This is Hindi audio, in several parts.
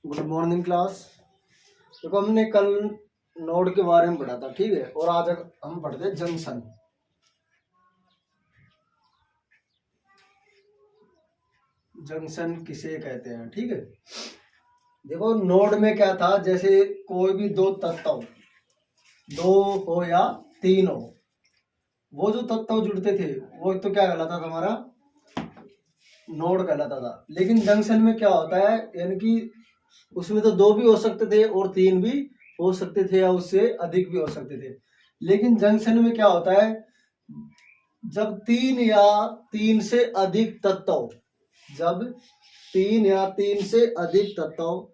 Good morning class. देखो हमने कल नोड के बारे में पढ़ा था, ठीक है। और आज हम पढ़ते हैं जंक्शन। जंक्शन किसे कहते हैं, ठीक है। देखो नोड में क्या था, जैसे कोई भी दो तत्व, दो हो या तीन हो, वो जो तत्व जुड़ते थे वो तो क्या कहलाता था, हमारा नोड कहलाता था। लेकिन जंक्शन में क्या होता है, यानी कि उसमें तो दो भी हो सकते थे और तीन भी हो सकते थे या उससे अधिक भी हो सकते थे। लेकिन जंक्शन में क्या होता है, जब तीन या तीन से अधिक तत्व, जब तीन या तीन से अधिक तत्व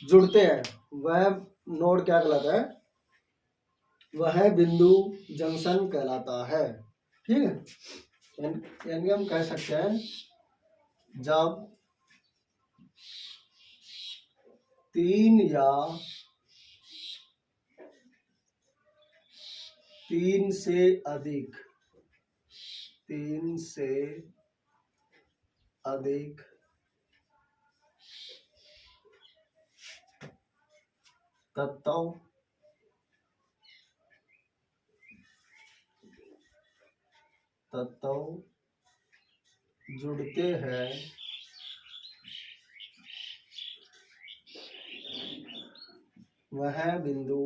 जुड़ते हैं, वह नोड क्या कहलाता है, वह बिंदु जंक्शन कहलाता है, ठीक है। यानी हम कह सकते हैं, जब तीन या तीन से अधिक तत्व जुड़ते हैं, वह बिंदु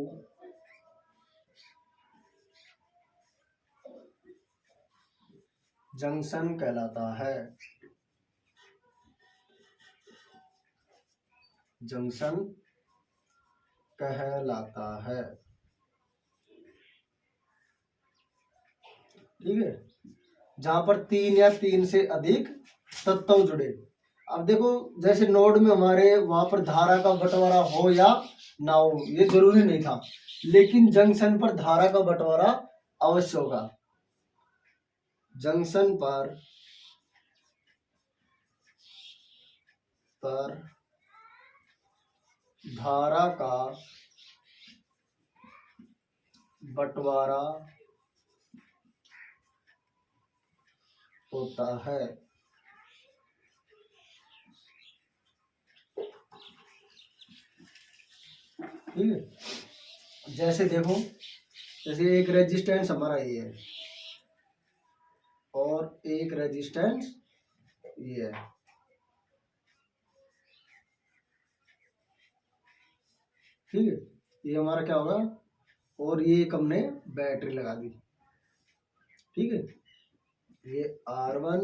जंक्शन कहलाता है। जंक्शन कहलाता है, ठीक है। जहां पर तीन या तीन से अधिक तत्व जुड़े। अब देखो, जैसे नोड में हमारे वहां पर धारा का बंटवारा हो या ना हो, ये जरूरी नहीं था। लेकिन जंक्शन पर धारा का बंटवारा अवश्य होगा। जंक्शन पर धारा का बंटवारा होता है, ठीक है। जैसे देखो, जैसे एक रेजिस्टेंस हमारा ये है और एक रेजिस्टेंस ये है, ठीक है। ये हमारा क्या होगा, और ये एक हमने बैटरी लगा दी, ठीक है। ये R1,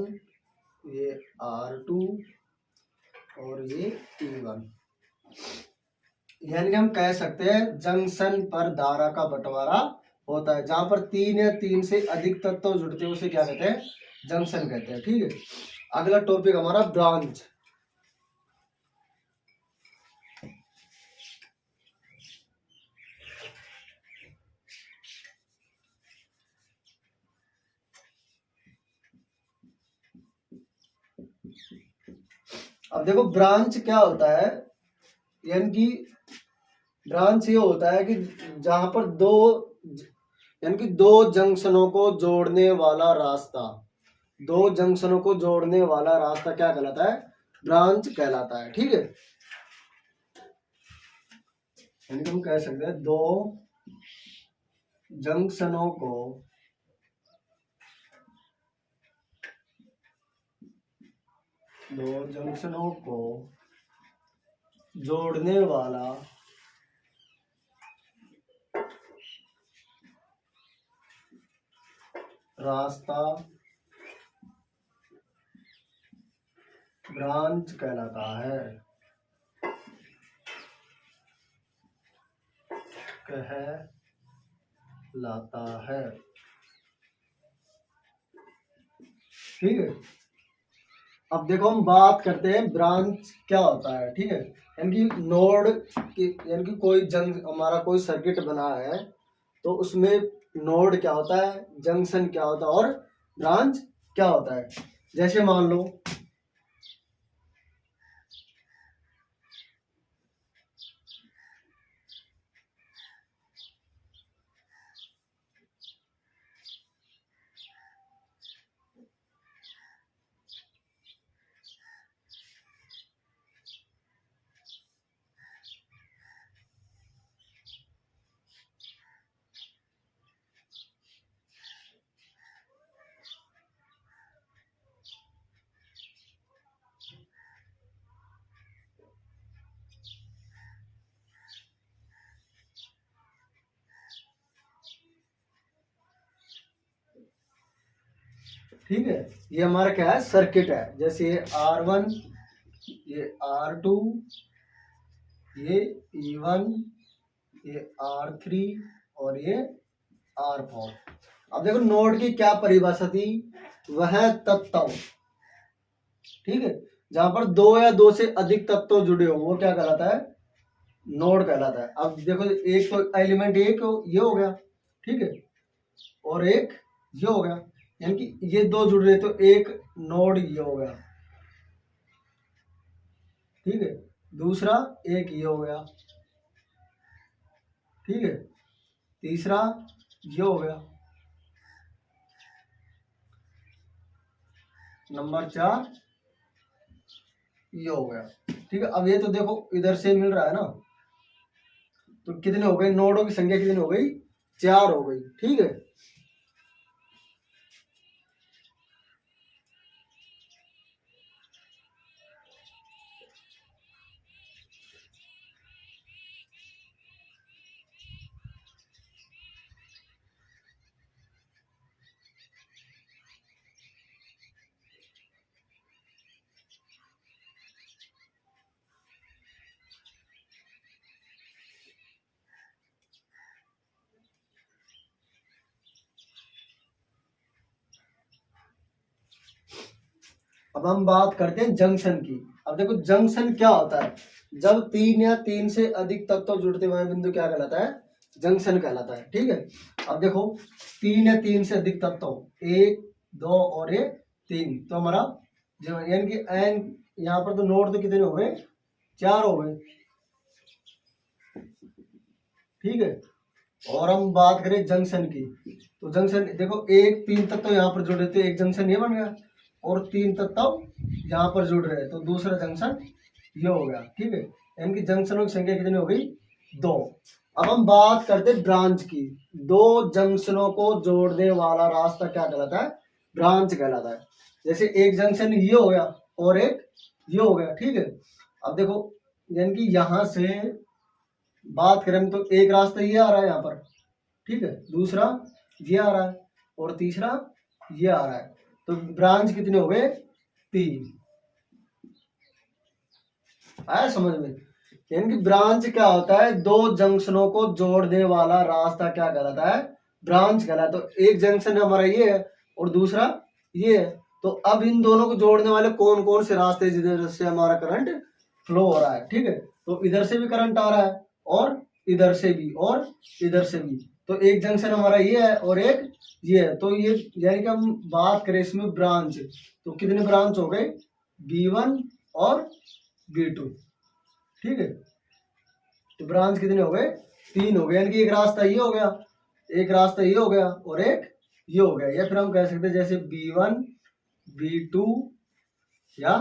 ये R2 और ये T1। यानी कि हम कह सकते हैं जंक्शन पर धारा का बंटवारा होता है। जहां पर तीन या तीन से अधिक तत्व जुड़ते हैं उसे क्या कहते हैं, जंक्शन कहते हैं, ठीक है। अगला टॉपिक हमारा ब्रांच। अब देखो ब्रांच क्या होता है, यानी कि ब्रांच ये होता है कि जहां पर यानी कि दो जंक्शनों को जोड़ने वाला रास्ता, दो जंक्शनों को जोड़ने वाला रास्ता क्या कहलाता है, ब्रांच कहलाता है, ठीक है। यानी कि हम कह सकते हैं दो जंक्शनों को जोड़ने वाला रास्ता ब्रांच कहलाता है, ठीक है। अब देखो हम बात करते हैं ब्रांच क्या होता है, ठीक है। यानी कि नोड की, यानी कि हमारा कोई सर्किट बना है तो उसमें नोड क्या होता है, जंक्शन क्या होता है और ब्रांच क्या होता है। जैसे मान लो ठीक है, ये हमारा क्या है, सर्किट है। जैसे ये R1, ये R2, ये E1, ये R3 और ये R4। अब देखो नोड की क्या परिभाषा थी, वह तत्व, ठीक है, जहां पर दो या दो से अधिक तत्व जुड़े हो वो क्या कहलाता है, नोड कहलाता है। अब देखो एक तो एलिमेंट एक ये हो गया, ठीक है, और एक ये हो गया, यानी कि ये दो जुड़ रहे तो एक नोड ये हो गया, ठीक है, दूसरा एक ये हो गया, ठीक है, तीसरा ये हो गया, नंबर 4 ये हो गया, ठीक है। अब ये तो देखो इधर से मिल रहा है ना, तो कितने हो गए, नोडों की संख्या कितनी हो गई, 4 हो गई, ठीक है। अब हम बात करते हैं जंक्शन की। अब देखो जंक्शन क्या होता है, जब 3 या 3 से अधिक तत्व जुड़ते हुए बिंदु क्या कहलाता है, जंक्शन कहलाता है, ठीक है। अब देखो 3 या 3 से अधिक तत्व, 1 2 और ये 3, तो हमारा जो यानी कि एन, यहाँ पर तो नोड तो कितने हो गए, 4 हो गए, ठीक है। और हम बात करें जंक्शन की, तो जंक्शन देखो एक 3 तत्व यहाँ पर जुड़े थे, एक जंक्शन ये बन गया, और 3 तत्व यहाँ पर जुड़ रहे हैं तो दूसरा जंक्शन ये हो गया, ठीक है। यानी कि जंक्शनों की संख्या कितनी हो गई, 2। अब हम बात करते हैं ब्रांच की। दो जंक्शनों को जोड़ने वाला रास्ता क्या कहलाता है, ब्रांच कहलाता है। जैसे एक जंक्शन ये हो गया और एक ये हो गया, ठीक है। अब देखो यानी कि यहां से बात करें तो एक रास्ता ये आ रहा है यहाँ पर, ठीक है, दूसरा ये आ रहा है और तीसरा ये आ रहा है, तो ब्रांच कितने हो गए, 3। आया समझ में, यानी कि ब्रांच क्या होता है, दो जंक्शनों को जोड़ने वाला रास्ता क्या कहलाता है, ब्रांच कहलाता है। तो एक जंक्शन हमारा ये है और दूसरा ये है, तो अब इन दोनों को जोड़ने वाले कौन कौन से रास्ते जिधर से हमारा करंट फ्लो हो रहा है, ठीक है। तो इधर से भी करंट आ रहा है और इधर से भी और इधर से भी, तो एक जंक्शन हमारा ये है और एक ये है, तो ये यानी कि हम बात करें इसमें ब्रांच, तो कितने ब्रांच हो गए, B1 और B2, ठीक है। तो ब्रांच कितने हो गए, 3 हो गए, यानी कि एक रास्ता ये हो गया, एक रास्ता ये हो गया और एक ये हो गया, या फिर हम कह सकते हैं जैसे B1 B2 या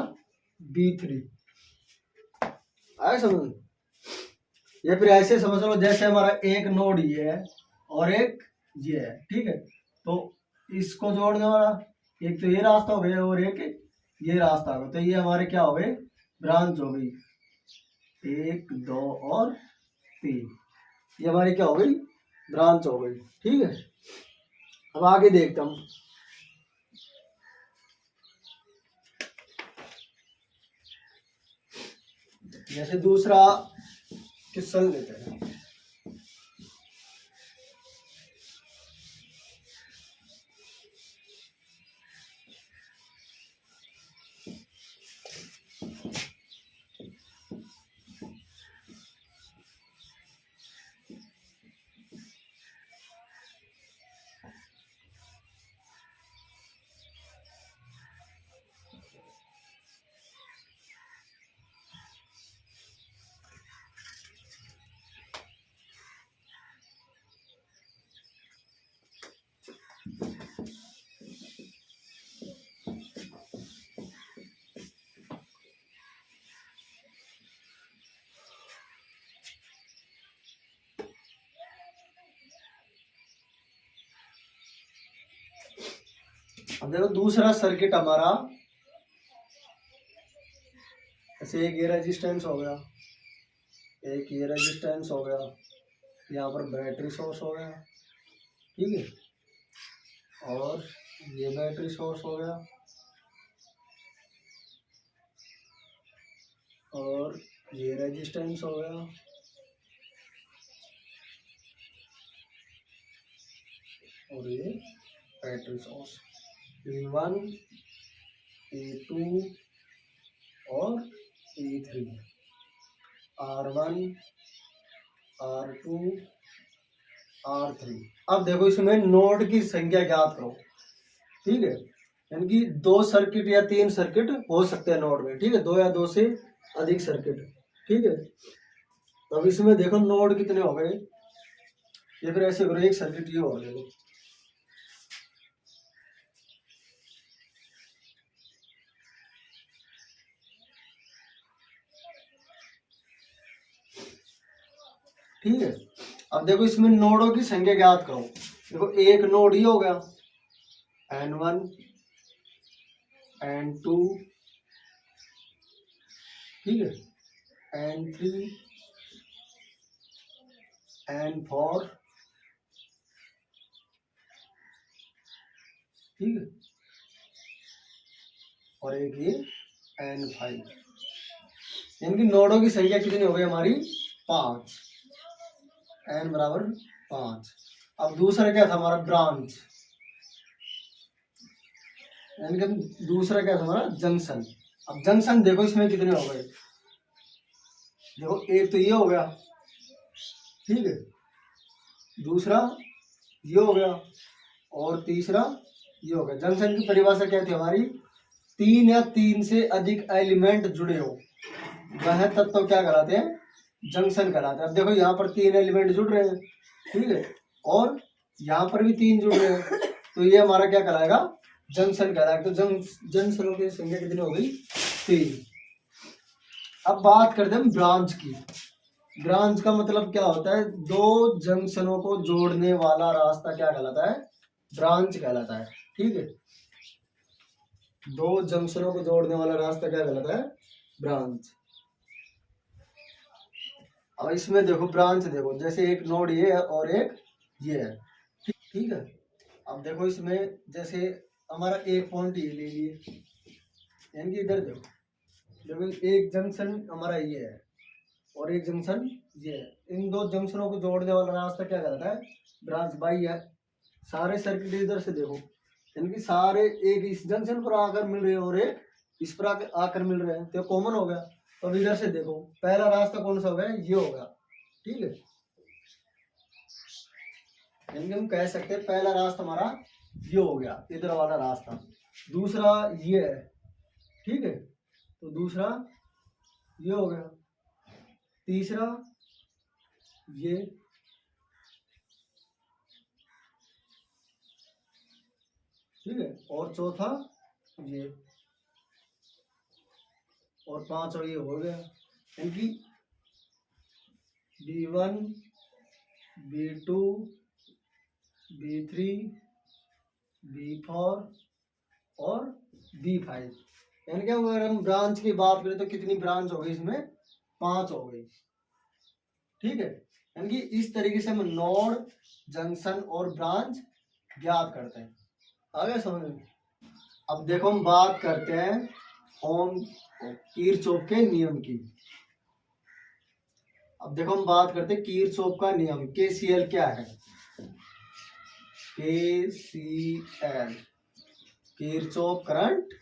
B3। आया समझ, या फिर ऐसे समझ लो जैसे हमारा एक नोड ये है और एक ये है, ठीक है। तो इसको जोड़ने वाला एक तो ये रास्ता हो गया और एक ये रास्ता हो गया, तो ये हमारे क्या हो गए, ब्रांच हो गई, 1 2 और 3, ये हमारी क्या हो गई, ब्रांच हो गई, ठीक है। अब आगे देखते हम, जैसे दूसरा क्वेश्चन लेते हैं। अब देखो दूसरा सर्किट हमारा, ऐसे एक ये रेजिस्टेंस हो गया, एक ये रेजिस्टेंस हो गया, यहाँ पर बैटरी सोर्स हो गया, ठीक है, और ये बैटरी सोर्स हो गया, और ये रेजिस्टेंस हो गया, और ये बैटरी सोर्स E1, E2 और E3, R1, R2, R3। अब देखो इसमें नोड की संख्या ज्ञात करो, ठीक है। यानी कि 2 सर्किट या 3 सर्किट हो सकते हैं नोड में, ठीक है, 2 या 2 से अधिक सर्किट, ठीक है। तो अब इसमें देखो नोड कितने हो गए, ये फिर ऐसे करो, एक सर्किट ये हो गया, ठीक है। अब देखो इसमें नोडों की संख्या ज्ञात करो। देखो एक नोड ही हो गया, N1, N2, ठीक है, N3, N4, ठीक है, और एक ये N5। इनकी नोडों की संख्या कितनी हो गई हमारी, 5, N बराबर 5। अब दूसरा क्या था हमारा, ब्रांच, यानी कि दूसरा क्या था हमारा, जंक्शन। अब जंक्शन देखो इसमें कितने हो गए, देखो एक तो ये हो गया, ठीक है, दूसरा ये हो गया, और तीसरा ये हो गया। जंक्शन की परिभाषा क्या थी हमारी, 3 या 3 से अधिक एलिमेंट जुड़े हो वह तत्व क्या कहलाते हैं, जंक्शन कहलाते हैं। अब देखो यहाँ पर 3 एलिमेंट जुड़ रहे हैं, ठीक है, और यहाँ पर भी 3 जुड़ रहे हैं, तो ये हमारा क्या कहलाएगा, जंक्शन कहलाएगा। तो जंक्शनों की संख्या कितनी हो गई, 3। अब बात करते हैं ब्रांच की। ब्रांच का मतलब क्या होता है, 2 जंक्शनों को जोड़ने वाला रास्ता क्या कहलाता है, ब्रांच कहलाता है, ठीक है। 2 जंक्शनों को जोड़ने वाला रास्ता क्या कहलाता है, ब्रांच। अब इसमें देखो ब्रांच, देखो जैसे एक नोड ये है और एक ये है, ठीक है। अब देखो इसमें जैसे हमारा एक पॉइंट ये ले लिए, यानी कि इधर देखो, देखो एक जंक्शन हमारा ये है और एक जंक्शन ये है। इन 2 जंक्शनों को जोड़ने वाला रास्ता क्या कहलाता है, ब्रांच। बाई है, सारे सर्किट इधर से देखो, यानी कि सारे एक इस जंक्शन पर आकर मिल रहे हैं और एक इस पर आकर मिल रहे हैं, तो कॉमन हो गया। तो अब इधर से देखो पहला रास्ता कौन सा हो गया, ये होगा, ठीक है। यानी कि हम कह सकते हैं पहला रास्ता हमारा ये हो गया, इधर वाला रास्ता। दूसरा ये है, ठीक है, तो दूसरा ये हो गया, तीसरा ये, ठीक है, और चौथा ये, और पांचवा ये हो गया। यानी कि B1, B2, B3, B4 और B5। यानी कि अगर हम ब्रांच की बात करें तो कितनी ब्रांच हो गई इसमें, 5 हो गई, ठीक है। यानी कि इस तरीके से हम नोड, जंक्शन और ब्रांच ज्ञात करते हैं। आगे समझ में। अब देखो हम बात करते हैं ओम किरचॉफ के नियम की। अब देखो हम बात करते हैं किरचॉफ का नियम, KCL क्या है, KCL, Kirchhoff current,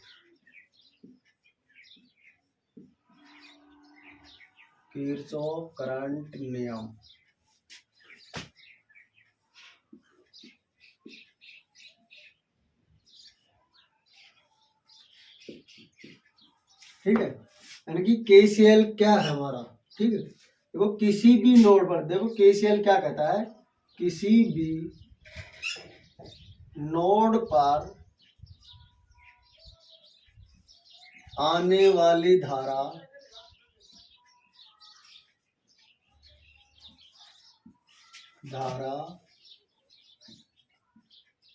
Kirchhoff current नियम। ठीक है, यानी कि KCL क्या है हमारा, ठीक है। देखो किसी भी नोड पर, देखो KCL क्या कहता है, किसी भी नोड पर आने वाली धारा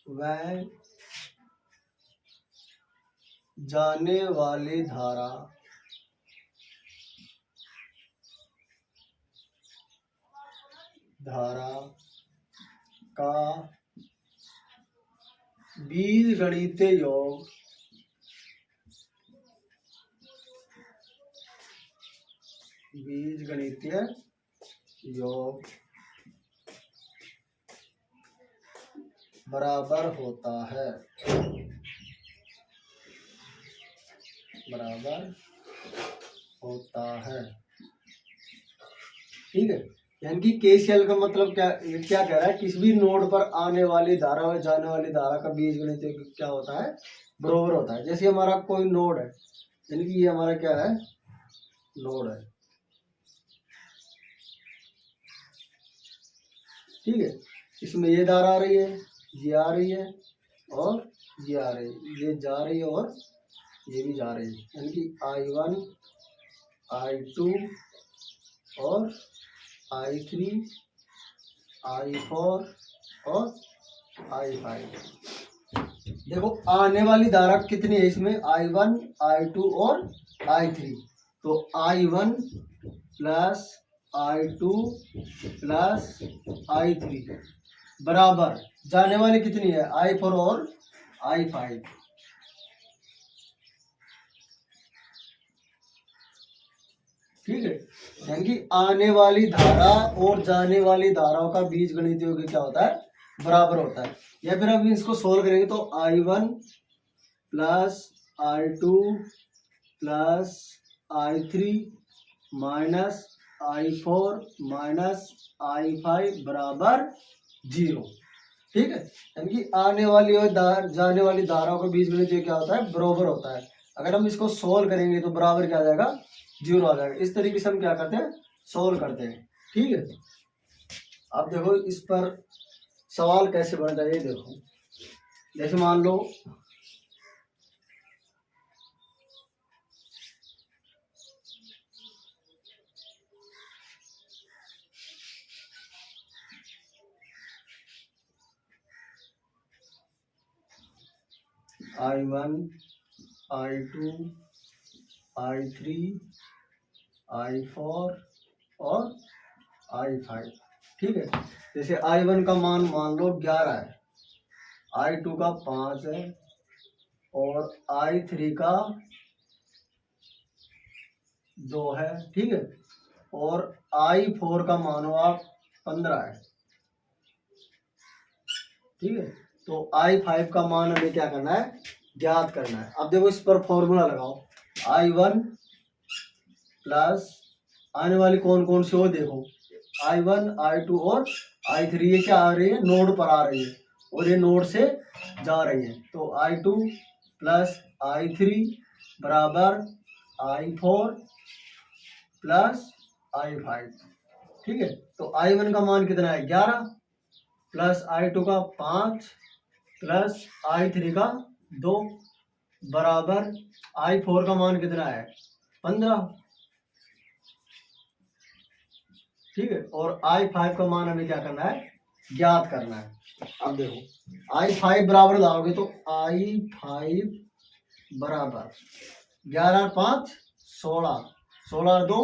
वह जाने वाली धारा का बीजगणितीय योग बराबर होता है, ठीक है। यानी कि केसीएल का मतलब क्या कह रहा है, किसी भी नोड पर आने वाली धारा और जाने वाली धारा का बीजगणितीय क्या होता है, बराबर होता है। जैसे हमारा कोई नोड है, यानी कि ये हमारा क्या है, नोड है, ठीक है। इसमें ये धारा आ रही है, ये आ रही है और ये आ रही है, ये जा रही है और ये भी जा रही है, यानी कि I1 I2 और I3 I4 और I5। देखो आने वाली धारा कितनी है इसमें, I1 I2 और I3। तो I1 plus I2 plus I3 बराबर जाने वाली कितनी है, I4 और I5। ठीक है, यानी कि आने वाली धारा और जाने वाली धाराओं का बीजगणितीय योग क्या होता है, बराबर होता है। या फिर अब इसको सोल्व करेंगे तो I1 plus I2 plus I3 minus I4 minus I5 बराबर 0। ठीक है, यानी कि आने वाली और जाने वाली धाराओं का बीजगणितीय क्या होता है, बराबर होता है। अगर हम इसको सोल्व करेंगे तो बराबर क्या आ जाएगा, 0 आ जाएगा। इस तरीके से हम क्या करते हैं, सोल्व करते हैं। ठीक है, अब देखो इस पर सवाल कैसे बनता है, ये देखो। जैसे मान लो I1 I2 I3 I4 और I5। ठीक है, जैसे I1 का मान लो 11 है, I2 का 5 है और I3 का 2 है। ठीक है, और I4 का मानो आप 15 है। ठीक है, तो I5 का मान हमें क्या करना है, ज्ञात करना है। अब देखो इस पर फॉर्मूला लगाओ, I1 प्लस आने वाली कौन कौन सी हो, देखो I1 I2 और I3, ये क्या आ रही है, नोड पर आ रही है और ये नोड से जा रही है। तो I2 प्लस I3 बराबर I4 प्लस I5। ठीक है, तो I1 का मान कितना है, 11 प्लस I2 का 5 प्लस I3 का 2 बराबर I4 का मान कितना है, 15। ठीक है, और I5 का मान हमें क्या करना है, ज्ञात करना है। अब देखो I5 बराबर लाओगे तो I5 बराबर 11 5 16, 16 2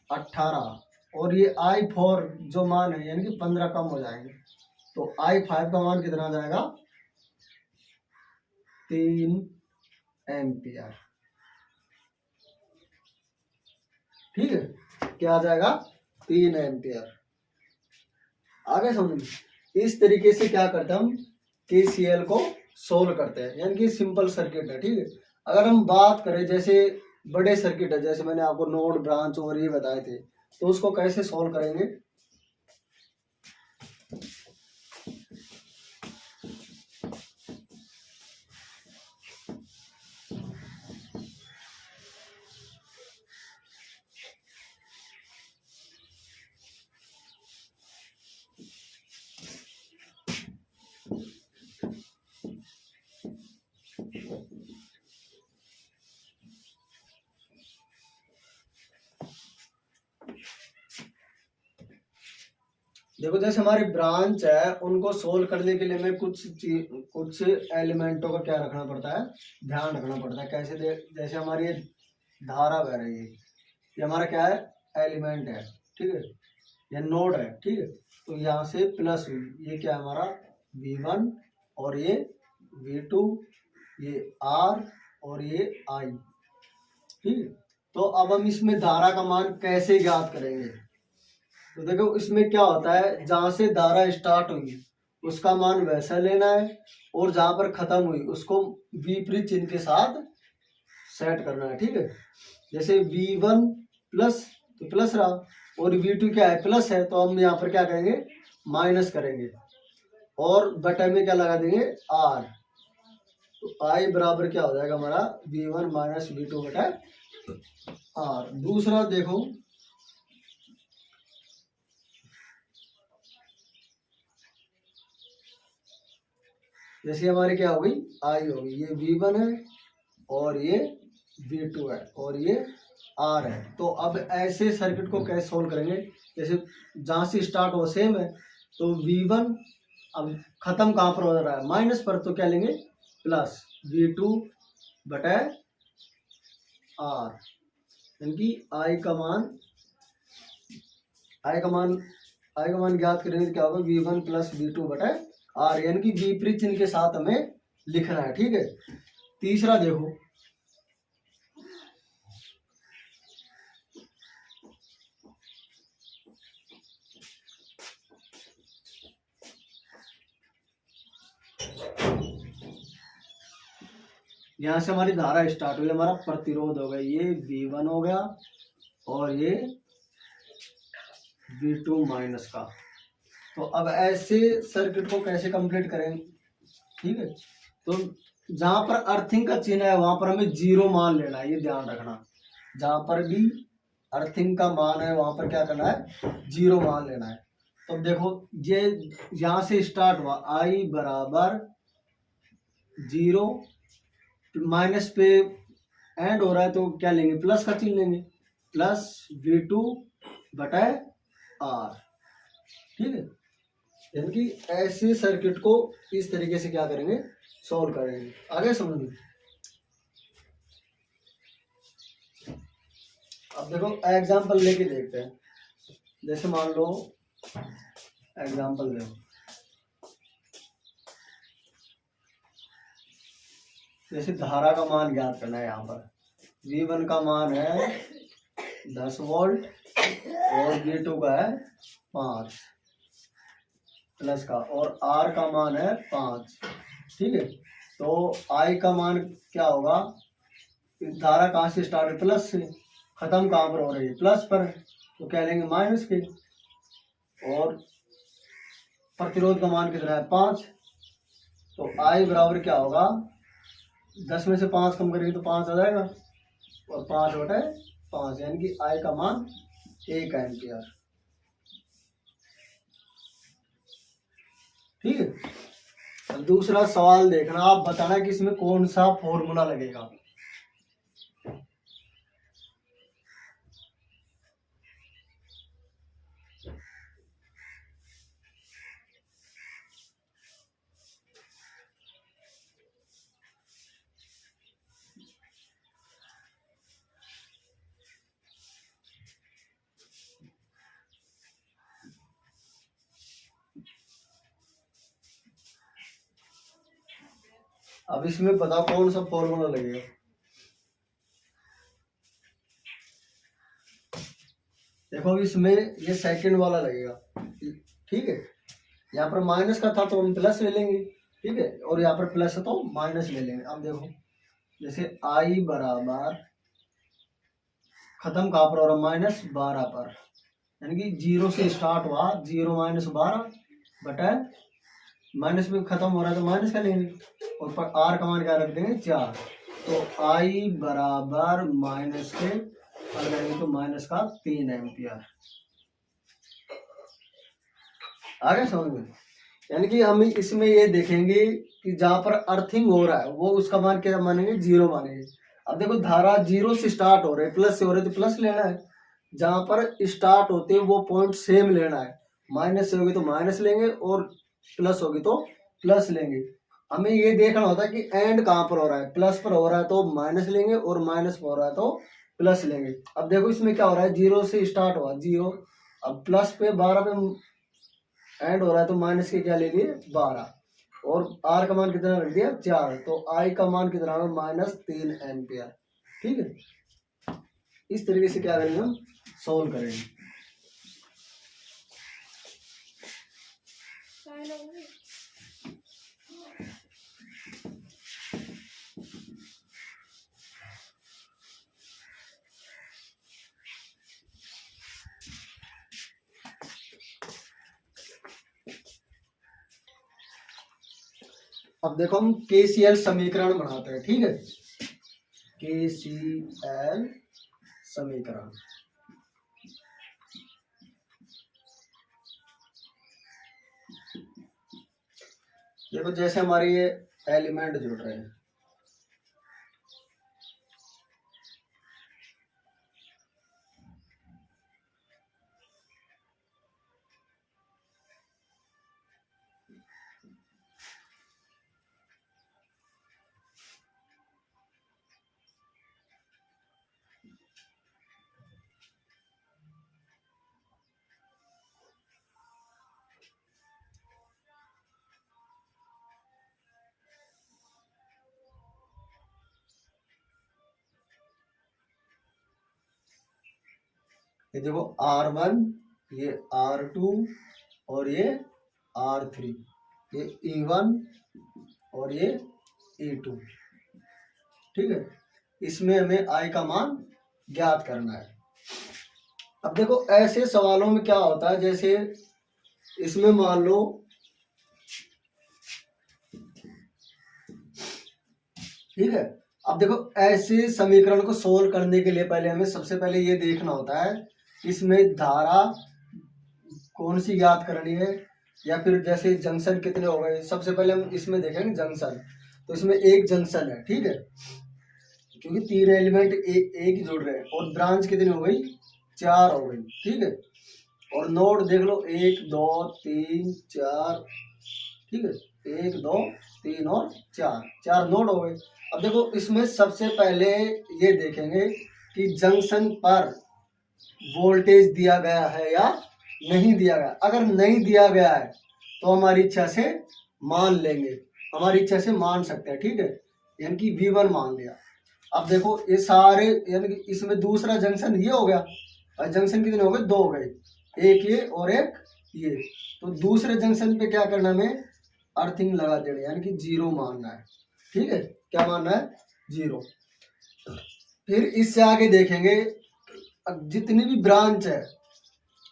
18 और ये I4 जो मान है यानी कि 15 कम हो जाएंगे। तो I5 का मान कितना आ जाएगा, 3 एम्पियर। ठीक है, क्या आ जाएगा, 3 एम्पियर। आगे समझ में। इस तरीके से क्या करते हैं हम, केसीएल को सोल्व करते हैं, यानी कि सिंपल सर्किट है। ठीक है, अगर हम बात करें जैसे बड़े सर्किट है, जैसे मैंने आपको नोड ब्रांच और ये बताए थे, तो उसको कैसे सोल्व करेंगे। देखो जैसे हमारी ब्रांच है, उनको सोल्व करने के लिए हमें कुछ एलिमेंटों का क्या रखना पड़ता है, ध्यान रखना पड़ता है। कैसे जैसे हमारी ये धारा बह रही है, ये हमारा क्या है, एलिमेंट है। ठीक है, ये नोड है। ठीक है, तो यहाँ से प्लस हुई, ये क्या है हमारा V1 और ये V2, ये R और ये I। ठीक, तो अब हम इसमें धारा का मान कैसे ज्ञात करेंगे? तो देखो इसमें क्या होता है, जहां से धारा स्टार्ट हुई उसका मान वैसा लेना है, और जहां पर खत्म हुई उसको विपरीत चिन्ह के साथ सेट करना है। ठीक है, जैसे V1 प्लस तो प्लस रहा, और V2 क्या है, प्लस है, तो हम यहाँ पर क्या करेंगे, माइनस करेंगे, और बटे में क्या लगा देंगे, R। तो I बराबर क्या हो जाएगा हमारा, V1 माइनस V2 बटा R। दूसरा देखो, जैसे हमारी क्या हो गई, I हो गई, ये V1 है और ये V2 है और ये R है। तो अब ऐसे सर्किट को कैसे सोल्व करेंगे, जैसे जहां से स्टार्ट हो सेम है, तो V1 अब खत्म कहाँ पर हो रहा है, माइनस पर, तो क्या लेंगे, प्लस V2 बटा R, यानी कि I का मान ज्ञात करेंगे तो क्या होगा, V1 प्लस V2 बटा R, यानी कि विपरीत चिन्ह के साथ हमें लिखना है। ठीक है, तीसरा देखो, यहाँ से हमारी धारा स्टार्ट हुई, हमारा प्रतिरोध हो गया, ये V1 हो गया और ये V2 माइनस का। तो अब ऐसे सर्किट को कैसे कंप्लीट करेंगे? ठीक है, तो जहां पर अर्थिंग का चिन्ह है वहां पर हमें 0 मान लेना है, ये ध्यान रखना। जहां पर भी अर्थिंग का मान है वहां पर क्या करना है, 0 मान लेना है। तो देखो ये यहां से स्टार्ट हुआ, I बराबर 0, माइनस पे एंड हो रहा है तो क्या लेंगे, प्लस का चिन्ह लेंगे, प्लस V2 बटा R। ठीक है, यानी कि ऐसे सर्किट को इस तरीके से क्या करेंगे, सॉल्व करेंगे। आगे समझ में? अब देखो एग्जांपल लेके देखते हैं, जैसे मान लो एग्जांपल देखो, जैसे धारा का मान ज्ञात करना है, यहाँ पर V1 का मान है 10 वोल्ट और V2 का है 5 प्लस का, और R का मान है 5। ठीक है, तो I का मान क्या होगा, धारा कहाँ से स्टार्ट है, प्लस से, खत्म कहाँ पर हो रही है, प्लस पर, तो क्या लेंगे, माइनस के, और प्रतिरोध का मान कितना है, 5। तो I बराबर क्या होगा, 10 में से 5 कम करेंगे तो 5 आ जाएगा, और 5 बटे 5, यानी कि I का मान 1 एम्पियर। ठीक है, अब दूसरा सवाल देखना, आप बताना कि इसमें कौन सा फॉर्मूला लगेगा। अब इसमें बताओ कौन सा फॉर्मूला लगेगा। देखो इसमें ये सेकंड वाला लगेगा। ठीक है, यहाँ पर माइनस का था तो हम प्लस ले लेंगे। ठीक है, और यहाँ पर प्लस है तो माइनस ले लेंगे। अब देखो जैसे I बराबर खत्म कहाँ पर हो रहा, माइनस 12 पर, यानी कि 0 से स्टार्ट हुआ, 0 माइनस 12 बटा माइनस में खत्म हो रहा है तो माइनस का लेंगे, और पर R का मान क्या रख देंगे, 4। तो I बराबर माइनस के हल करेंगे तो माइनस का 3 एम्पियर। आ गया समझ में? यानी कि हम इसमें ये देखेंगे कि जहां पर अर्थिंग हो रहा है वो उसका मान क्या मानेंगे, 0 मानेंगे। अब देखो धारा 0 से स्टार्ट हो रहे, प्लस से हो रहे तो प्लस लेना है, जहां पर स्टार्ट होते वो पॉइंट सेम लेना है, माइनस से होगी तो माइनस लेंगे और प्लस होगी तो प्लस लेंगे। हमें ये देखना होता है कि एंड कहाँ पर हो रहा है, प्लस पर हो रहा है तो माइनस लेंगे और माइनस पर हो रहा है तो प्लस लेंगे। अब देखो इसमें क्या हो रहा है, 0 से स्टार्ट हुआ 0, अब प्लस पे 12 पे एंड हो रहा है तो माइनस के क्या ले लिए, 12, और आर का मान कितना रख दिया 4, तो आई का मान कितना है -3 एम्पियर। ठीक है, इस तरीके से क्या करेंगे हम सोल्व करेंगे। अब देखो हम KCL समीकरण बनाते हैं। ठीक है, KCL समीकरण। देखो जैसे हमारे ये एलिमेंट जुड़ रहे हैं, ये देखो R1, ये R2 और ये R3, ये E1 और ये E2। ठीक है, इसमें हमें I का मान ज्ञात करना है। अब देखो ऐसे सवालों में क्या होता है, जैसे इसमें मान लो ठीक है, अब देखो ऐसे समीकरण को सोल्व करने के लिए पहले हमें सबसे पहले ये देखना होता है इसमें धारा कौन सी ज्ञात करनी है, या फिर जैसे जंक्शन कितने हो गए। सबसे पहले हम इसमें देखेंगे जंक्शन, तो इसमें एक जंक्शन है। ठीक है, क्योंकि 3 एलिमेंट एक ही जुड़ रहे हैं, और ब्रांच कितनी हो गई 4 हो गई। ठीक है, और नोड देख लो 1 2 3 4। ठीक है, 1 2 3 और 4 नोड हो गए। अब देखो इसमें सबसे पहले ये देखेंगे कि जंक्शन पर वोल्टेज दिया गया है या नहीं दिया गया। अगर नहीं दिया गया है तो हमारी इच्छा से मान लेंगे, हमारी इच्छा से मान सकते हैं। ठीक है, यानी कि V1 मान लिया। अब देखो ये सारे, यानी कि इसमें दूसरा जंक्शन ये हो गया, और जंक्शन कितने हो गए 2 हो गए, एक ये और एक ये। तो दूसरे जंक्शन पे क्या करना हमें अर्थिंग लगा देना, यानी कि 0 मानना है। ठीक है, क्या मानना है 0। फिर इससे आगे देखेंगे जितनी भी ब्रांच है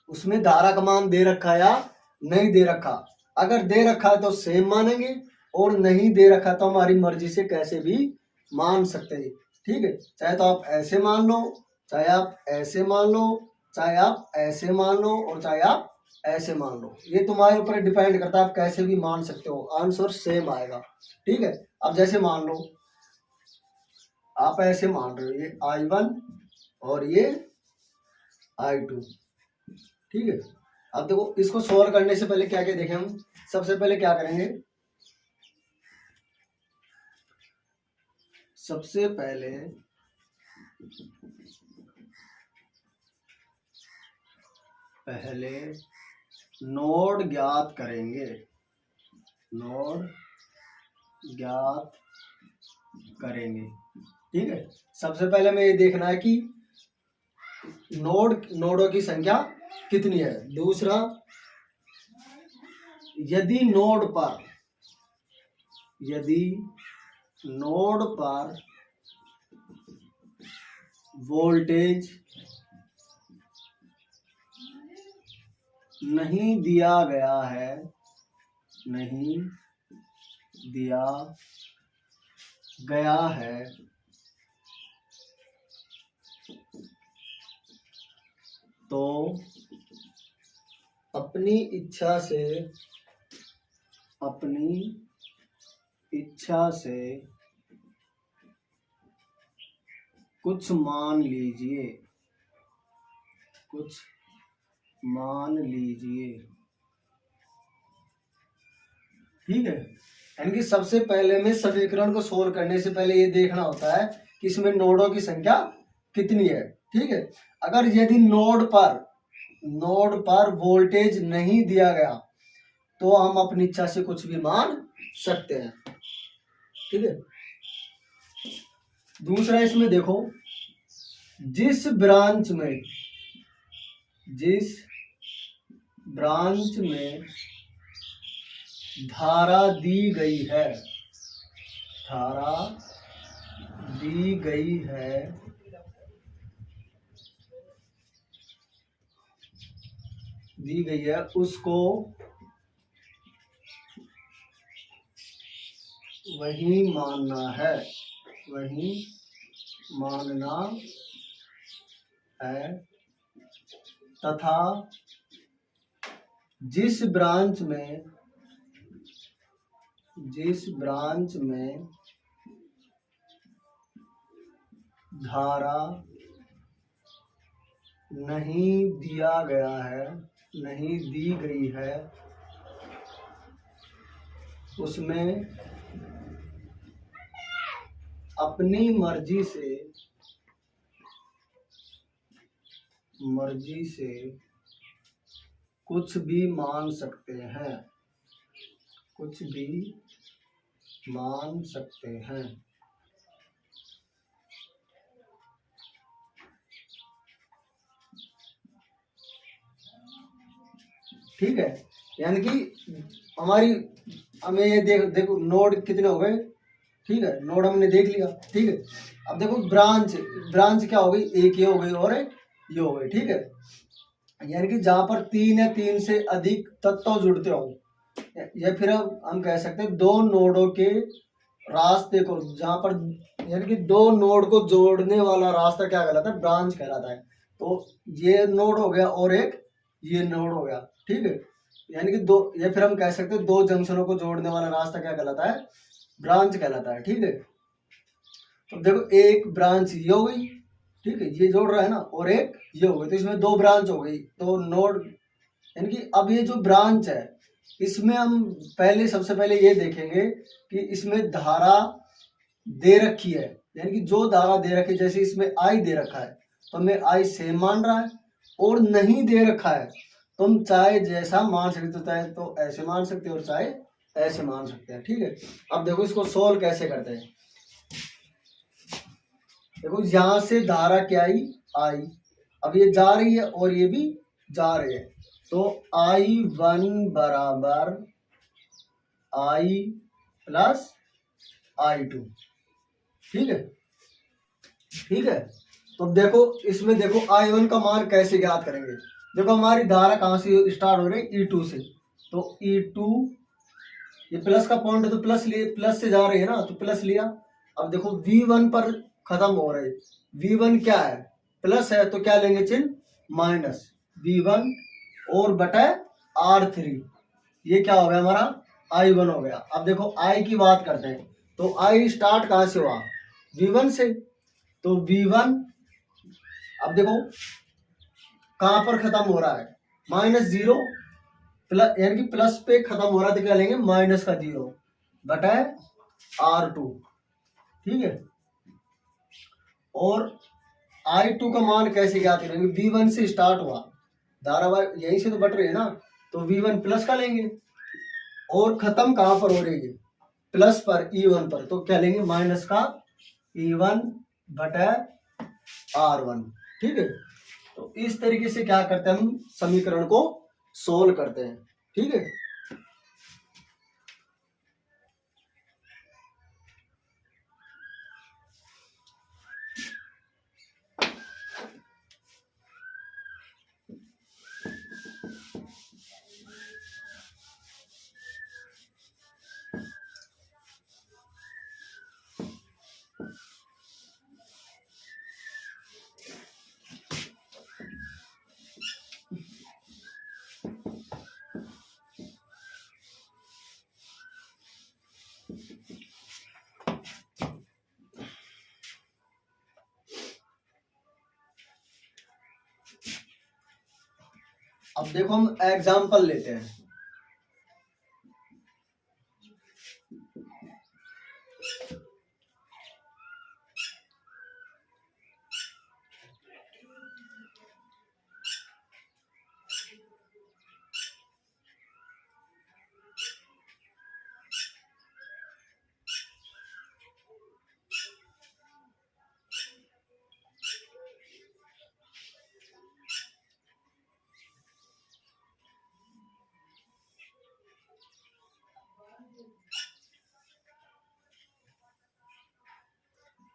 उसमें धारा का मान दे रखा है या नहीं दे रखा। अगर दे रखा है तो सेम मानेंगे, और नहीं दे रखा तो हमारी मर्जी से कैसे भी मान सकते हैं। ठीक है, चाहे तो आप ऐसे मान लो, चाहे आप ऐसे मान लो, चाहे आप ऐसे मान लो, और चाहे आप ऐसे मान लो। ये तुम्हारे ऊपर डिपेंड करता है, आप कैसे भी मान सकते हो, आंसर सेम आएगा। ठीक है, अब जैसे मान लो आप ऐसे मान रहे हो, ये I1 और ये I2। ठीक है, अब देखो इसको सोल्व करने से पहले क्या क्या देखें हम। सबसे पहले क्या करेंगे, सबसे पहले नोड ज्ञात करेंगे, नोड ज्ञात करेंगे। ठीक है, सबसे पहले हमें ये देखना है कि नोडों की संख्या कितनी है। दूसरा, यदि नोड पर वोल्टेज नहीं दिया गया है, नहीं दिया गया है, तो अपनी इच्छा से कुछ मान लीजिए, ठीक है। यानी कि सबसे पहले में समीकरण को सोल्व करने से पहले ये देखना होता है कि इसमें नोडों की संख्या कितनी है। ठीक है, अगर यदि नोड पर वोल्टेज नहीं दिया गया तो हम अपनी इच्छा से कुछ भी मान सकते हैं। ठीक है, दूसरा इसमें देखो, जिस ब्रांच में धारा दी गई है, धारा दी गई है, उसको वही मानना है, तथा जिस ब्रांच में धारा नहीं दी गई है, उसमें अपनी मर्जी से कुछ भी मान सकते हैं, ठीक है। यानी कि हमें ये देखो नोड कितने हो गए, ठीक है, नोड हमने देख लिया। ठीक है, अब देखो ब्रांच क्या हो गई, एक ये हो गई और ये हो गई। ठीक है, यानी कि जहां पर 3 या 3 से अधिक तत्व जुड़ते हो, या फिर हम कह सकते हैं दो नोडों के रास्ते को, जहां पर यानी कि दो नोड को जोड़ने वाला रास्ता क्या कहलाता है, ब्रांच कहलाता है। तो ये नोड हो गया और एक ये नोड हो गया। ठीक है, यानी कि दो, या फिर हम कह सकते हैं दो जंक्शनों को जोड़ने वाला रास्ता क्या कहलाता है, ब्रांच कहलाता है। ठीक है, तो देखो एक ब्रांच ये हो गई, ठीक है, ये जोड़ रहा है ना, और एक ये हो गई, तो इसमें दो ब्रांच हो गई। तो नोड यानी कि अब ये जो ब्रांच है, इसमें हम सबसे पहले ये देखेंगे कि इसमें धारा दे रखी है, यानी कि जो धारा दे रखी है, जैसे इसमें आई दे रखा है तो हमें आई सेम मान रहा है, और नहीं दे रखा है तो हम चाहे जैसा मान सकते हो, चाहे तो ऐसे मान सकते हैं और चाहे ऐसे मान सकते हैं। ठीक है, अब देखो इसको सोल्व कैसे करते हैं। देखो यहां से धारा क्या आई, अब ये जा रही है और ये भी जा रही है, तो I1 बराबर I प्लस I2। ठीक है, तो देखो इसमें देखो I1 का मान कैसे ज्ञात करेंगे। देखो हमारी धारा कहां से स्टार्ट हो रही है, E2 से, तो E2 ये प्लस का पॉइंट है तो प्लस से जा रही है ना, तो प्लस लिया। अब देखो V1 पर खत्म हो रहे, V1 क्या है, प्लस है, तो क्या लेंगे चिन्ह, माइनस V1 और बटा R3, ये क्या हो गया हमारा I1 हो गया। अब देखो I की बात करते हैं, तो I स्टार्ट कहां से हुआ, V1 से, तो V1 अब देखो कहां पर खत्म हो रहा है, -0 प्लस, यानी कि प्लस पे खत्म हो रहा है, तो क्या लेंगे माइनस का 0 बटा R2। ठीक है, और I2 का मान कैसे ज्ञात करेंगे, V1 से स्टार्ट हुआ, धारावाहिक यहीं से तो बट रही है ना, तो V1 प्लस का लेंगे, और खत्म कहां पर हो रही है, प्लस पर, E1 पर, तो क्या लेंगे माइनस का E1 बटा R1। ठीक है, तो इस तरीके से क्या करते हैं, हम समीकरण को सोल्व करते हैं। ठीक है, अब देखो हम एग्जाम्पल लेते हैं।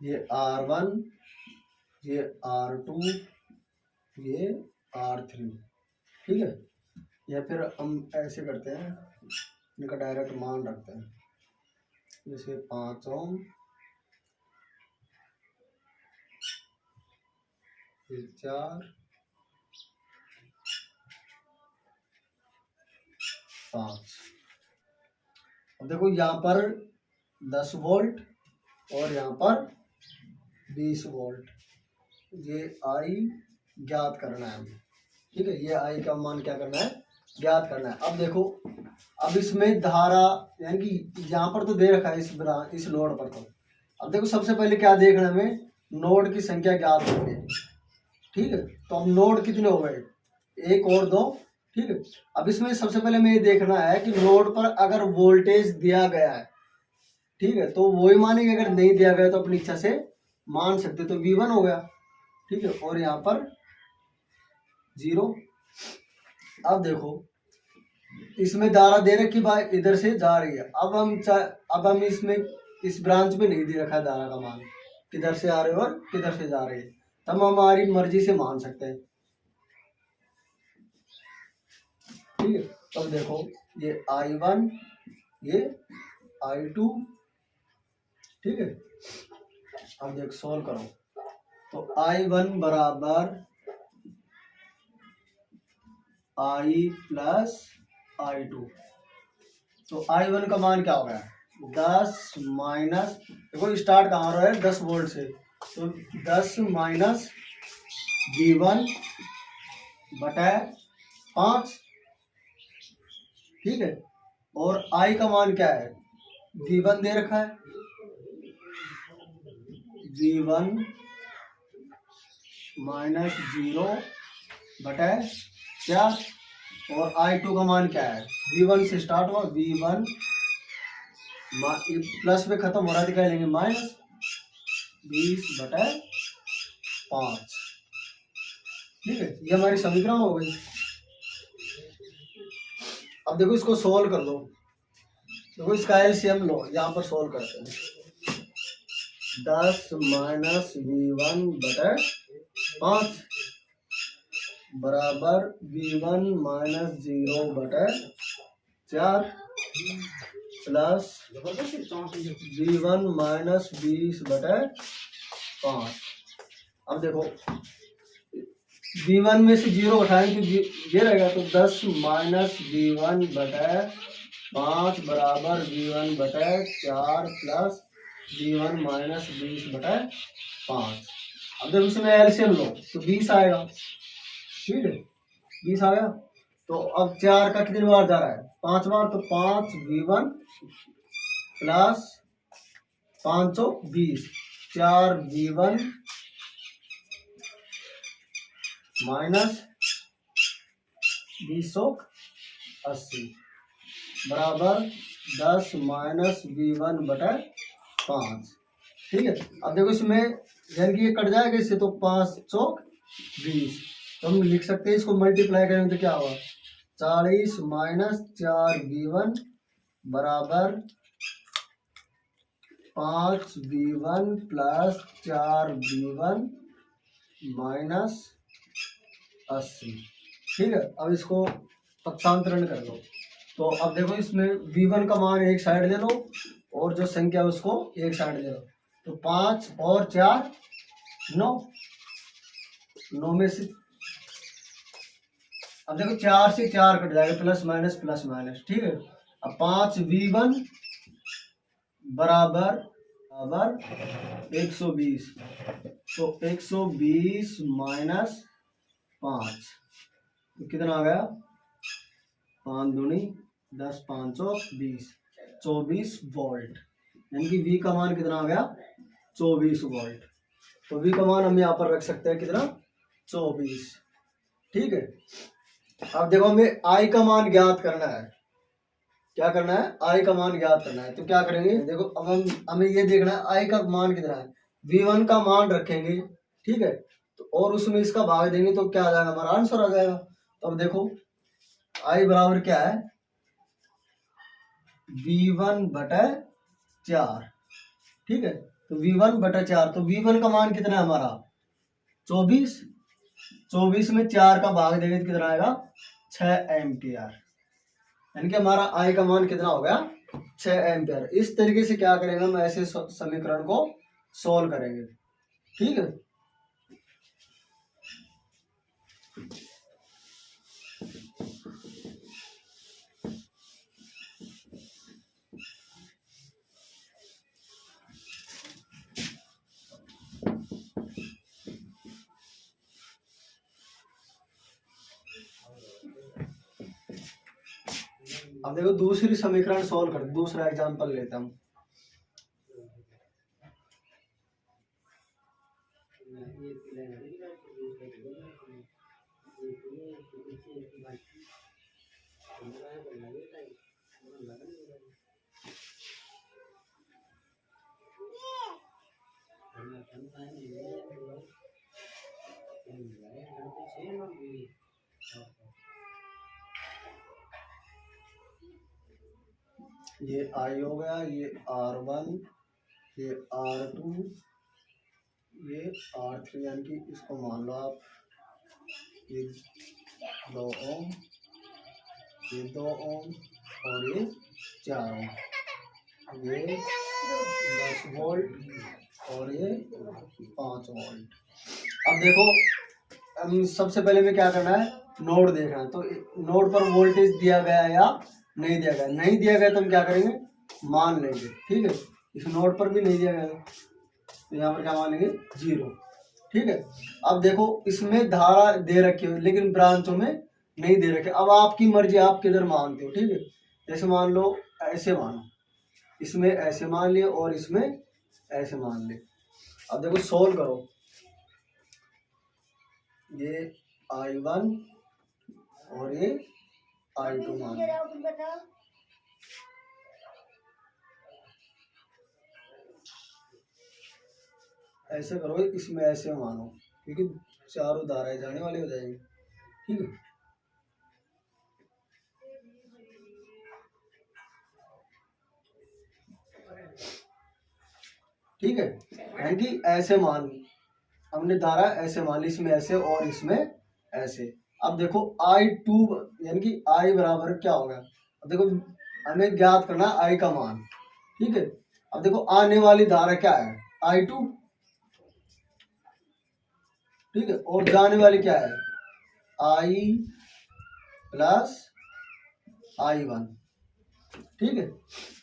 ये R1, ये R2, ये R3, ठीक है। या फिर हम ऐसे करते हैं, इनका डायरेक्ट मान रखते हैं, जैसे 5 ओम, ये 4, 5। अब देखो यहाँ पर 10 वोल्ट और यहाँ पर 20 वोल्ट, ये आई ज्ञात करना है हमें, ठीक है। ये आई का मान क्या करना है, ज्ञात करना है। अब देखो, अब इसमें धारा, यानी कि यहाँ पर तो दे रखा है इस नोड पर। तो अब देखो सबसे पहले क्या देखना है हमें, नोड की संख्या ज्ञात करनी है, ठीक है। तो अब नोड कितने हो गए, 1 और 2, ठीक है। अब इसमें सबसे पहले हमें ये देखना है कि नोड पर अगर वोल्टेज दिया गया है, ठीक है, तो वही मानेंगे, अगर नहीं दिया गया तो अपनी इच्छा से मान सकते, तो V1 हो गया, ठीक है। और यहाँ पर 0। अब देखो इसमें धारा दे रखी भाई इधर से जा रही है। अब हम इसमें इस ब्रांच में नहीं दे रखा है धारा का मान, किधर से आ रहे हो और किधर से जा रही है, तब हम हमारी मर्जी से मान सकते हैं, ठीक है। अब देखो ये I1, ये I2, ठीक है। अब देख सोल्व करो, तो I1 बराबर I प्लस I2, तो I1 का मान क्या हो गया, 10 माइनस, देखो स्टार्ट कहाँ हो रहा है, 10 वोल्ट से, तो 10 माइनस V1 बटा 5, ठीक है। और I का मान क्या है, V1 दे रखा है, V1 माइनस 0 बटा 4, और I2 का मान क्या है, V1 से स्टार्ट हुआ, V1 प्लस में खत्म हो रहा है, दिखाई लेंगे माइनस 20 बटा 5, ठीक है। ये हमारी समीकरण हो गई। अब देखो इसको सोल्व कर लो, देखो इसका एलसीएम लो, यहाँ पर सोल्व करते हैं, 10 माइनस V1 बटा 5 बराबर V1 माइनस 0 बटा 4 प्लस V1 माइनस 20 बटा 5। अब देखो V1 में से 0 उठाएं तो ये रहेगा, तो 10 माइनस V1 बटा 5 बराबर V1 बटा 4 प्लस V1 माइनस 20 बटा 5। अब जब इसमें एलसीएम लो तो 20 आएगा, ठीक है, 20 आ गया। तो अब 4 का कितनी बार जा रहा है, 5 बार, तो 5 V1 प्लस 520, 4 V1 माइनस 280 बराबर 10 माइनस V1 बटा 5, ठीक है। अब देखो इसमें यानी कि ये कट जाएगा इससे, तो 5 चौक 20, तो हम लिख सकते हैं इसको मल्टीप्लाई करेंगे तो क्या होगा, 40 माइनस 4 V1 बराबर 5 V1 प्लस 4 V1 माइनस 80, ठीक है। अब इसको पक्षांतरण कर लो, तो अब देखो इसमें V1 का मान एक साइड ले लो और जो संख्या है उसको एक साइड ले लो, तो 5 और 4 9, 9 में से अब देखो 4 से 4 कट जाएगा, प्लस माइनस, ठीक है। अब 5 V1 बराबर 120, तो 120 माइनस 5, तो कितना आ गया, 5 दूनी 10, 5 20, 24 वोल्ट, यानी कि V का मान कितना आ गया, 24 वोल्ट। तो V का मान हम यहाँ पर रख सकते हैं कितना, 24, ठीक है। अब देखो हमें I का मान ज्ञात करना है, क्या करना है, I का मान ज्ञात करना है, तो क्या करेंगे, देखो अब हमें ये देखना है I का मान कितना है, V1 का मान रखेंगे, ठीक है, तो और उसमें इसका भाग देंगे तो क्या आ जाएगा, हमारा आंसर आ जाएगा। तो अब देखो I बराबर क्या है, V1 बटा 4, ठीक है, तो V1/4, तो V1 का मान कितना है हमारा 24। 24 में 4 का भाग देंगे तो कितना आएगा 6 एम्पियर। यानी कि हमारा I का मान कितना हो गया 6 एम्पियर। इस तरीके से क्या करेंगे हम, ऐसे समीकरण को सोल्व करेंगे। ठीक है, अब देखो दूसरी समीकरण सोल्व कर, दूसरा एग्जांपल लेते हम। ये I हो गया, ये R1, ये R2, ये R3, यानी कि इसको मान लो आप ये 2 ओम, ये 2 ओम और ये 4 ओम, ये 10 वोल्ट और ये 5 वोल्ट। अब देखो हम सबसे पहले में क्या करना है, नोड देखना है। तो नोड पर वोल्टेज दिया गया है या नहीं दिया गया, नहीं दिया गया तो हम क्या करेंगे मान लेंगे। ठीक है, इस नोड पर भी नहीं दिया गया तो यहाँ पर क्या मान लेंगे 0। ठीक है, अब देखो इसमें धारा दे रखी है लेकिन ब्रांचों में नहीं दे रखे। अब आपकी मर्जी, आप किधर मानते हो। ठीक है, जैसे मान लो ऐसे मानो, इसमें ऐसे मान लिए और इसमें ऐसे मान ले। अब देखो सोल्व करो, ये I1 और ये I2 मान लो। ऐसे करो, इसमें ऐसे मानो क्योंकि चारों धाराएं जाने वाली हो जाएंगी। ठीक है, ठीक है, यानी कि ऐसे मान, हमने धारा ऐसे मान ली, इसमें ऐसे और इसमें ऐसे। अब देखो I2 यानी कि I बराबर क्या होगा, अब देखो हमें ज्ञात करना I का मान। ठीक है, अब देखो आने वाली धारा क्या है I2, ठीक है, और जाने वाली क्या है I प्लस I1। ठीक है,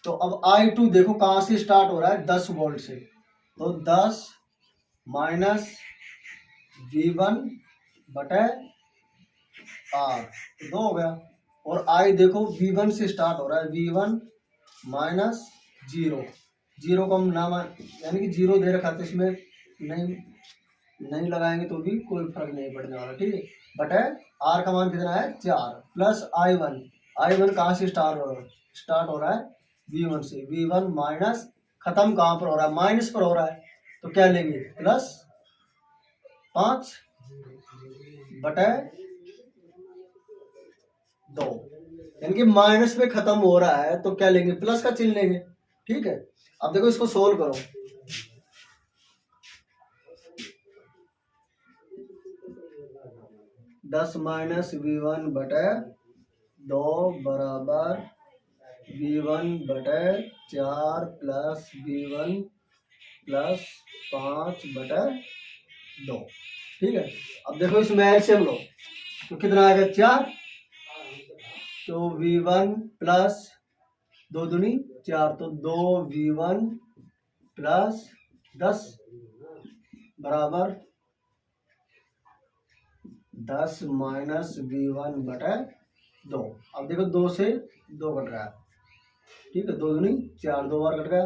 तो अब I2 देखो कहां से स्टार्ट हो रहा है 10 वोल्ट से, तो 10 माइनस V1 बटे R, 2 हो गया। और I देखो V1 से स्टार्ट हो रहा है, V1 माइनस 0 को हम ना यानी कि 0 दे रखा, तो इसमें नहीं लगाएंगे तो भी कोई फर्क नहीं पड़ने वाला। ठीक है, बटे R का मान कितना है 4 प्लस I1 कहाँ से स्टार्ट हो रहा है V1 से, V1 माइनस खत्म कहाँ पर हो रहा है माइनस पर हो रहा है, तो क्या लेंगे प्लस 5 बटे 2, यानी कि माइनस में खत्म हो रहा है तो क्या लेंगे प्लस का चिन्ह लेंगे। ठीक है, अब देखो इसको सोल्व करो, दस माइनस V1 बटे 2 बराबर V1 बटे 4 प्लस V1 प्लस 5 बटे 2। ठीक है, अब देखो इसमें एलसीएम लो तो कितना आएगा 4, तो V1 प्लस 2 दूनी 4, तो 2V1 प्लस 10 बराबर 10 माइनस V1 बटे 2। अब देखो 2 से 2 कट रहा है। ठीक है, 2 दूनी 4, 2 बार कट गया,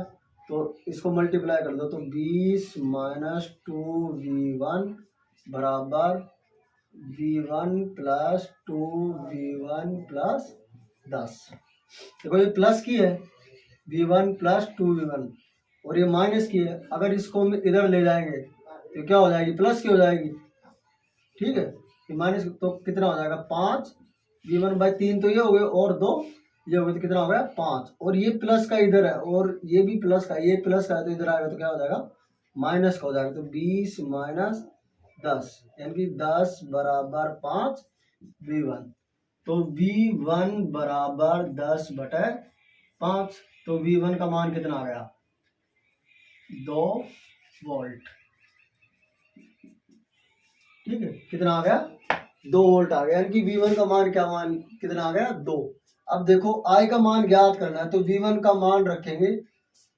तो इसको मल्टीप्लाई कर दो, तो 20 माइनस 2V1 बराबर V1 प्लस 2V1 प्लस 10। देखो ये प्लस की है V1 प्लस 2V1 और ये माइनस की है, अगर इसको हम इधर ले जाएंगे तो क्या हो जाएगी प्लस की हो जाएगी। ठीक है, माइनस तो कितना हो जाएगा 5 V1 बाई 3, तो ये हो गए और 2 ये हो गया तो कितना हो गया 5, और ये प्लस का इधर है और ये भी प्लस का, ये प्लस का है तो इधर आएगा तो क्या हो जाएगा माइनस का हो जाएगा। तो 20 माइनस 10 यानी कि 10 बराबर 5 V1। तो V1 बराबर 10/5। तो V1 का मान कितना आ गया 2 वोल्ट। ठीक है, कितना आ गया 2 वोल्ट आ गया, यानी कि V1 का मान क्या मान कितना आ गया 2। अब देखो I का मान ज्ञात करना है तो V1 का मान रखेंगे।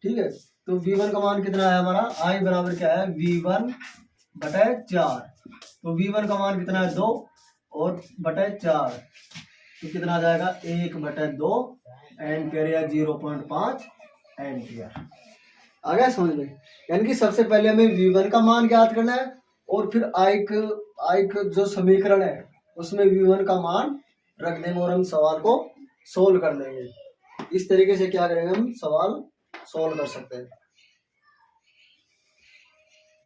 ठीक है, तो V1 का मान कितना है हमारा I बराबर क्या है V1/4। तो V1 का मान कितना है 2 और बटे 4, तो कितना आ जाएगा 1/2 एम्पियर या 0.5 एम्पियर। आ गया समझ में। यानी कि सबसे पहले हमें V1 का मान ज्ञात करना है और फिर I का जो समीकरण है उसमें V1 का मान रख देंगे और हम सवाल को सोल्व कर लेंगे। इस तरीके से क्या करेंगे हम सवाल सोल्व कर सकते हैं।